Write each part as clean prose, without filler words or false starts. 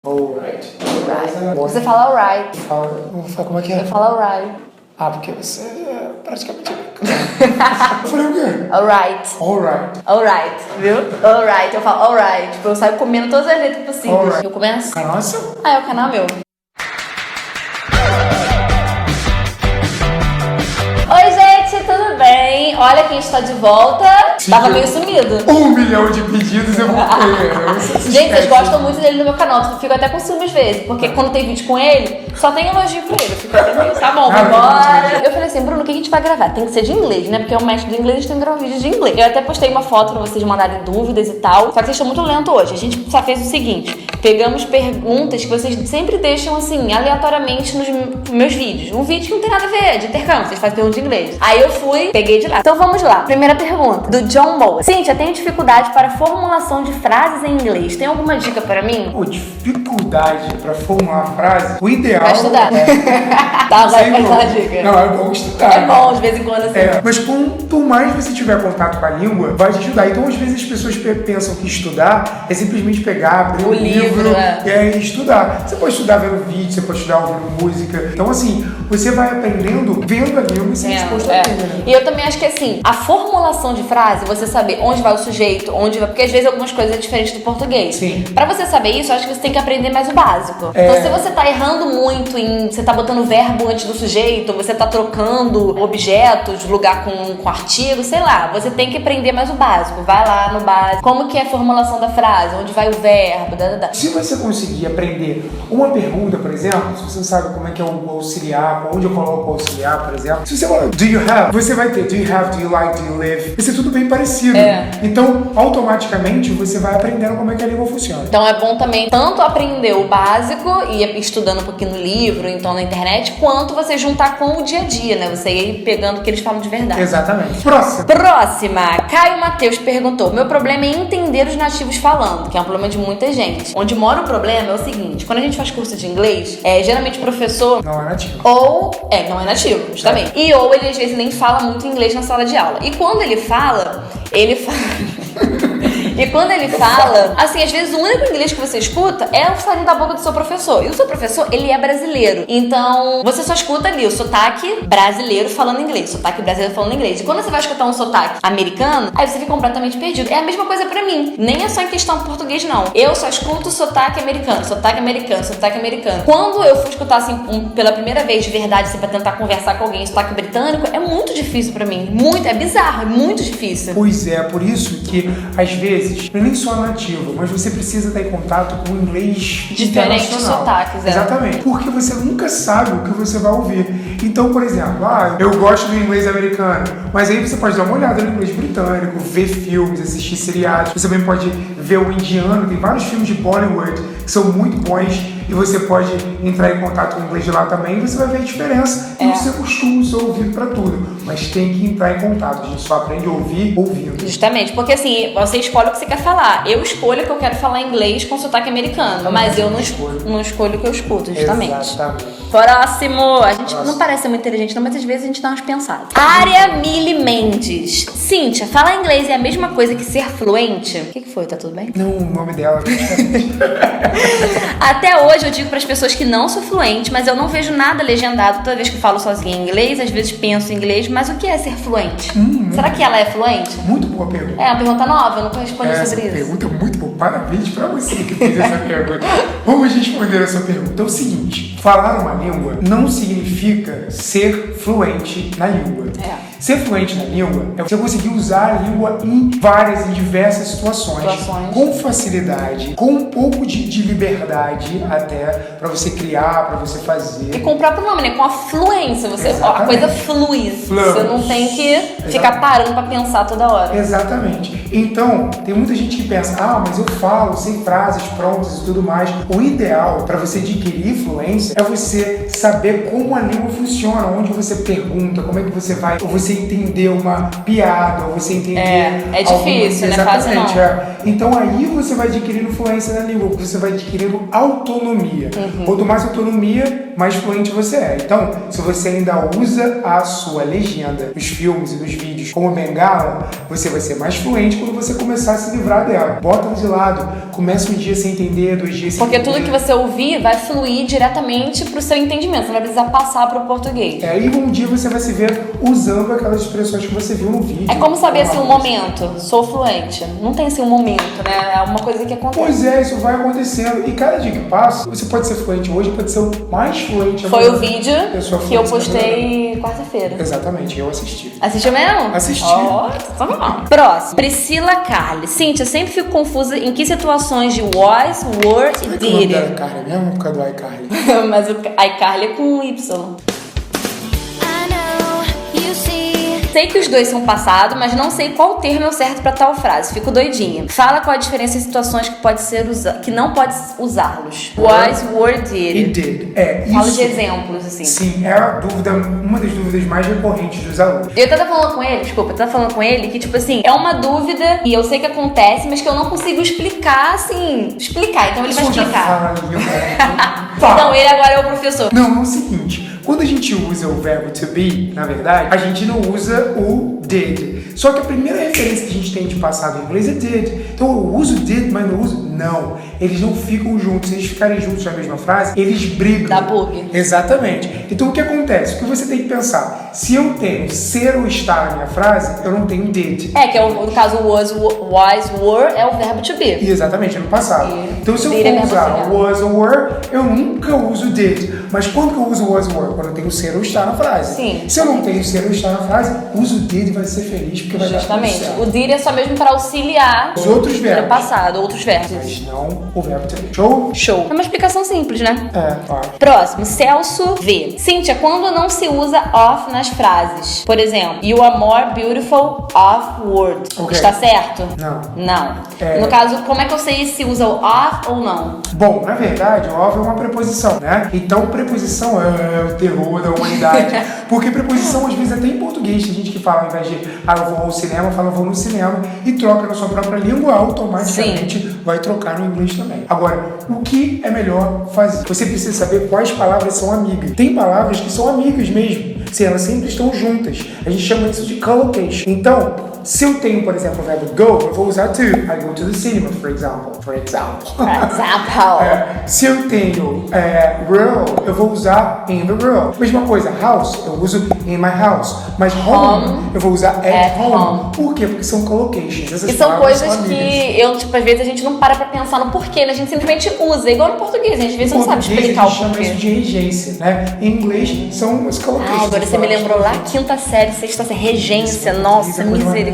Alright. Alright. Você fala alright. Vou falar como é que é? Eu falo alright. Ah, porque você é praticamente americano. Eu falei o quê? Alright. Alright. Alright, viu? Alright, eu falo alright. Tipo, eu saio comendo todas as letras possíveis. Alright. Eu começo? O canal é seu. Ah, é o canal meu. Oi, gente, tudo bem? Olha quem está de volta. Tava meio sumido. 1 milhão de pedidos eu vou ter. Gente, vocês gostam muito dele no meu canal. Eu fico até com ciúme às vezes. Porque quando tem vídeo com ele, só tem elogio pra ele. Eu fico até meio, tá bom, vambora. Eu falei assim, Bruno, o que a gente vai gravar? Tem que ser de inglês, né? Porque é o mestre do inglês, a gente tem que gravar um vídeo de inglês. Eu até postei uma foto pra vocês mandarem dúvidas e tal. Só que vocês estão muito lentos hoje. A gente só fez o seguinte. Pegamos perguntas que vocês sempre deixam assim, aleatoriamente nos meus vídeos. Um vídeo que não tem nada a ver, de intercâmbio. Vocês fazem perguntas de inglês. Aí eu fui, peguei de lá. Então vamos lá. Primeira pergunta, do John Moa. Cíntia, tenho dificuldade para formulação de frases em inglês. Tem alguma dica para mim? Pô, dificuldade pra formular a frase, o ideal Vai estudar. Tá, vai dar a dica. Não, é bom estudar. É bom, de vez em quando assim. Mas quanto mais você tiver contato com a língua, vai te ajudar. Então, às vezes, as pessoas pensam que estudar é simplesmente pegar, abrir O livro, e estudar. Você pode estudar vendo vídeo, você pode estudar ouvindo música. Então, assim, você vai aprendendo vendo a língua e sendo disposto a aprender. Né? E eu também acho que, assim, a formulação de frase, você saber onde vai o sujeito, onde vai... Porque, às vezes, algumas coisas é diferente do português. Sim. Pra você saber isso, eu acho que você tem que aprender mais o básico. Então, se você tá errando muito em... Você tá botando verbo antes do sujeito, você tá trocando objetos, lugar com artigo, sei lá. Você tem que aprender mais o básico. Vai lá no básico. Como que é a formulação da frase? Onde vai o verbo? Se você conseguir aprender uma pergunta, por exemplo, se você não sabe como é que é o auxiliar, onde eu coloco o auxiliar, por exemplo. Se você falar, do you have? Você vai ter, do you have, do you like, do you live? Vai ser tudo bem parecido. Então, automaticamente, você vai aprendendo como é que a língua funciona. Então, é bom também tanto aprender o básico e ir estudando um pouquinho no livro, então na internet, quanto você juntar com o dia a dia, né? Você ir pegando o que eles falam de verdade. Exatamente. Próxima. Caio Matheus perguntou: meu problema é entender os nativos falando, que é um problema de muita gente. Onde mora o problema é o seguinte: quando a gente faz curso de inglês, geralmente o professor não é nativo. Não é nativo, justamente. E ou ele às vezes nem fala muito inglês na sala de aula. E quando ele fala. E quando ele fala, assim, às vezes o único inglês que você escuta é o saindo da boca do seu professor. E o seu professor, ele é brasileiro. Então, você só escuta ali o sotaque brasileiro falando inglês. Sotaque brasileiro falando inglês. E quando você vai escutar um sotaque americano, aí você fica completamente perdido. É a mesma coisa pra mim. Nem é só em questão de português, não. Eu só escuto sotaque americano, sotaque americano, sotaque americano. Quando eu fui escutar, assim, pela primeira vez de verdade, assim, pra tentar conversar com alguém em sotaque britânico, é muito difícil pra mim. É bizarro, é muito difícil. Pois é, por isso que, às vezes, não é nem só nativo, mas você precisa estar em contato com o inglês diferentes sotaques, Exatamente. Porque você nunca sabe o que você vai ouvir. Então, por exemplo, eu gosto do inglês americano, mas aí você pode dar uma olhada no inglês britânico, ver filmes, assistir seriados. Você também pode ver o indiano, tem vários filmes de Bollywood que são muito bons. E você pode entrar em contato com o inglês de lá também e você vai ver a diferença. E você costuma ser ouvido pra tudo. Mas tem que entrar em contato. A gente só aprende a ouvir ouvindo. Justamente, porque assim, você escolhe o que você quer falar. Eu escolho que eu quero falar inglês com sotaque americano. Mas eu não escolho o que eu escuto, justamente. Exatamente. Próximo. A gente não parece muito inteligente, não, mas às vezes a gente dá umas pensadas. Área Mili Mendes. Cíntia, falar inglês é a mesma coisa que ser fluente? O que foi? Tá tudo bem? Não, o nome dela é diferente. Até hoje eu digo para as pessoas que não sou fluente, mas eu não vejo nada legendado toda vez que eu falo sozinha em inglês. Às vezes penso em inglês, mas o que é ser fluente? Será que ela é fluente? Muito boa pergunta. É uma pergunta nova, eu nunca respondi sobre isso. Essa pergunta é muito boa. Parabéns pra você que fez essa pergunta. Vamos responder essa pergunta. É o seguinte: falar uma língua não significa ser fluente na língua. Ser fluente na língua é você conseguir usar a língua em diversas situações. Com facilidade, com um pouco de liberdade até para você criar, para você fazer. E com o próprio nome, né? Com a fluência. A coisa flui. Você não tem que ficar parando para pensar toda hora. Exatamente. Então, tem muita gente que pensa, mas eu falo sem frases prontas e tudo mais. O ideal para você adquirir fluência é você saber como a língua funciona, onde você pergunta, como é que você vai, ou você entender uma piada, ou você entender... É difícil, né? Fácil não. Então aí você vai adquirindo fluência na língua, você vai adquirindo autonomia. Quanto mais autonomia, mais fluente você é. Então, se você ainda usa a sua legenda nos filmes e nos vídeos como bengala, você vai ser mais fluente quando você começar a se livrar dela. Bota de lado lado. Começa um dia sem entender, 2 dias sem Porque entender. tudo que você ouvir vai fluir diretamente pro seu entendimento. Você não vai precisar passar pro português. E um dia você vai se ver usando aquelas expressões que você viu no vídeo. É como saber assim um momento. Sou fluente. Não tem assim um momento, né? É uma coisa que acontece. Pois é, isso vai acontecendo. E cada dia que passa, você pode ser fluente hoje, pode ser o mais fluente Foi amanhã. o vídeo que eu postei quarta-feira. Exatamente, eu assisti. Assistiu mesmo? Assisti. Ó, tá bom. Próximo. Priscila Carli. Cíntia, sempre fico confusa em que situações de was, were e Será que o nome did. dela é iCarly mesmo? Por causa do iCarly. Mas o iCarly é com Y. Sei que os dois são passado, mas não sei qual termo é o certo pra tal frase. Fico doidinha. Fala qual a diferença em situações que pode ser que não pode usá-los. Was, were, did. E did. Isso. Fala de exemplos, assim. Sim, é a dúvida, uma das dúvidas mais recorrentes dos alunos. Eu tava falando com ele, que tipo assim, é uma dúvida e eu sei que acontece, mas que eu não consigo explicar, então ele vai explicar. Então, ele agora é o professor. Não, é o seguinte, quando a gente usa o verbo to be, na verdade, a gente não usa o did. Só que a primeira referência que a gente tem de passado em inglês é did. Então eu uso did, mas não uso não. Eles não ficam juntos. Se eles ficarem juntos na mesma frase, eles brigam. Dá bug. Exatamente. Então o que acontece? O que você tem que pensar? Se eu tenho ser ou estar na minha frase, eu não tenho did. Que é no caso was, were é o verbo to be. Exatamente, é no passado. Então se eu for usar was ou were, eu nunca uso did. Mas quando que eu uso was ou were? Quando eu tenho ser ou estar na frase. Sim. Se eu não tenho ser ou estar na frase, uso did e vai ser feliz porque vai dar tudo Justamente. certo. O did é só mesmo para auxiliar Os outros verbos. no passado, outros verbos. Mas não o verbo to be. Show? Show. É uma explicação simples, né? Claro. Próximo, Celso V. Cíntia, quando não se usa of nas frases? Por exemplo, you are more beautiful of word. Ok. Está certo? Não. Não. No caso, como é que eu sei se usa o of ou não? Bom, na verdade, o of é uma preposição, né? Então, preposição é o terror da humanidade. Porque preposição, às vezes, até em português, tem gente que fala, ao invés de eu vou ao cinema, fala eu vou no cinema e troca na sua própria língua, automaticamente vai trocar no inglês também. Agora, o que é melhor fazer? Você precisa saber quais palavras são amigas. Tem palavras que são amigas mesmo. Se elas sempre estão juntas. A gente chama isso de collocation. Então, se eu tenho, por exemplo, o verbo go, eu vou usar to. I go to the cinema, for example. Se eu tenho row, eu vou usar in the row. Mesma coisa, house, eu uso in my house. Mas home, eu vou usar at home. Por quê? Porque são collocations. Essas E são palavras coisas são que às vezes a gente não para pra pensar no porquê, né? A gente simplesmente usa, igual no português, às vezes você não sabe explicar o português, a gente chama isso porquê. de regência, né? Em inglês, são as collocations. Agora você me lembrou lá, quinta série, sexta série, regência, nossa, misericórdia.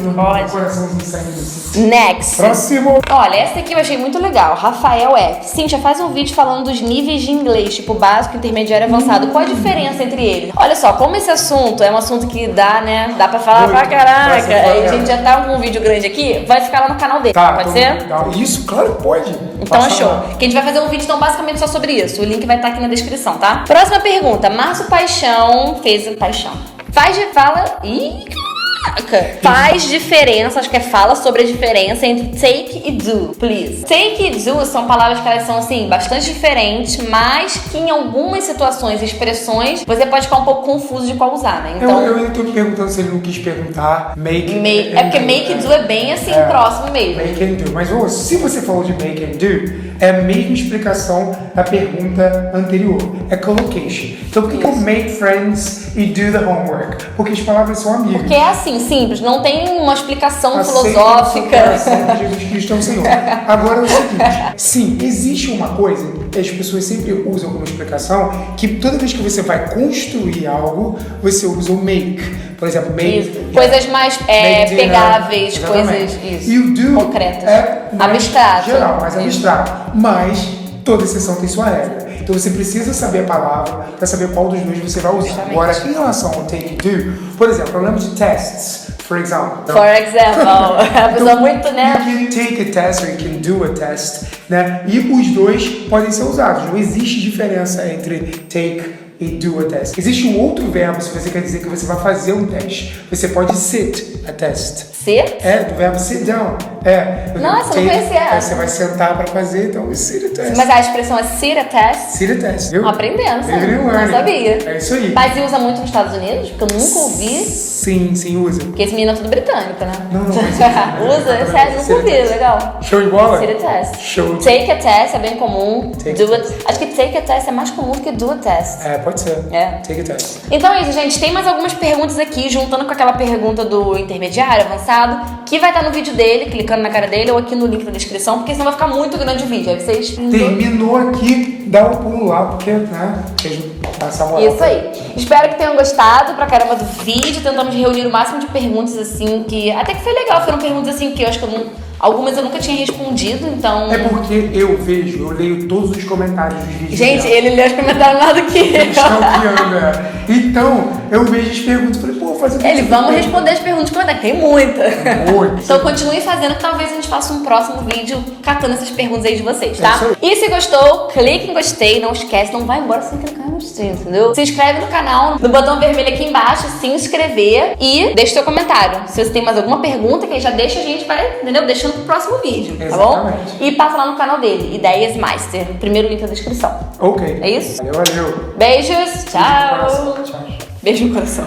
Next. Próximo. Olha, essa aqui eu achei muito legal. Rafael F. Cíntia, faz um vídeo falando dos níveis de inglês, tipo básico, intermediário e avançado. Qual a diferença entre eles? Olha só, como esse assunto é um assunto que dá, né? Dá pra falar pra caraca. E a gente já tá com um vídeo grande aqui, vai ficar lá no canal dele. Pode ser? Isso, claro que pode. Então é show. Que a gente vai fazer um vídeo, então, basicamente só sobre isso. O link vai estar aqui na descrição, tá? Próxima pergunta. Márcio Paixão fez... Faz diferença, acho que fala sobre a diferença entre take e do, please. Take e do são palavras que elas são, assim, bastante diferentes, mas que em algumas situações e expressões você pode ficar um pouco confuso de qual usar, né? Então, eu ainda tô me perguntando se ele não quis perguntar make porque make e do é bem, assim, próximo mesmo. Make and do. Mas se você falou de make and do, é a mesma explicação da pergunta anterior. É collocation. Então por que eu make friends e do the homework? Porque as palavras são amigas. Porque é assim, simples, não tem uma explicação Aceita filosófica. que Jesus Cristo é o Senhor. Agora é o seguinte, sim, existe uma coisa que as pessoas sempre usam como explicação, que toda vez que você vai construir algo, você usa o make. Por exemplo, make... Coisas mais pegáveis, exatamente. coisas isso, e o do concretas. é mais Abstrato. geral, mais abstrato. Mas toda exceção tem sua regra. Então você precisa saber a palavra para saber qual dos dois você vai usar. Justamente. Agora, em relação ao take e do, por exemplo, eu lembro de tests, for example. Então, For example, a pessoa muito, né? You can take a test or you can do a test, né? E os dois podem ser usados. Não existe diferença entre take e do a test. Existe um outro verbo se você quer dizer que você vai fazer um teste. Você pode sit a test. Sit? Do verbo sit down. Nossa, não conhecia essa. Você vai sentar para fazer, então sit a test. Mas a expressão é sit a test? Sit a test, viu? Aprendendo, Livre não learning. sabia. É isso aí. Mas usa muito nos Estados Unidos? Porque eu nunca ouvi. Sim, usa. Porque esse menino é tudo britânico, né? Não, Usa, sério, nunca ouvi, legal. Show de bola? City test. Show. Take a test é bem comum. Take a test. Acho que take a test é mais comum do que do a test. É, pode ser. É. Take a test. Então é isso, gente. Tem mais algumas perguntas aqui, juntando com aquela pergunta do intermediário, avançado, que vai estar no vídeo dele, clicando na cara dele, ou aqui no link da descrição, porque senão vai ficar muito grande o vídeo. Aí vocês... Terminou aqui, dá um pulo lá, porque, né, essa moral. Isso aí. Espero que tenham gostado pra caramba do vídeo. Tentamos reunir o máximo de perguntas, assim, que... Até que foi legal. Foram perguntas, assim, que eu acho que eu não... Algumas eu nunca tinha respondido, então... É porque eu leio todos os comentários dos vídeos. Gente, ele lê os comentários mais do que eu. Stalkeando, é. Então, eu vejo as perguntas e falei, pô, fazer Ele, vamos responder as perguntas que tem muita. Muito. Então continue fazendo, que talvez a gente faça um próximo vídeo catando essas perguntas aí de vocês, tá? É isso aí. E se gostou, clique em gostei, não esquece, não vai embora sem clicar em gostei, entendeu? Se inscreve no canal, no botão vermelho aqui embaixo, se inscrever e deixa seu comentário. Se você tem mais alguma pergunta, que aí já deixa a gente, vai, entendeu? Deixando pro próximo vídeo, tá bom? E passa lá no canal dele, Ideias Master, primeiro link na descrição. Ok. É isso? Valeu. Beijos, tchau. Tchau. Beijo no coração.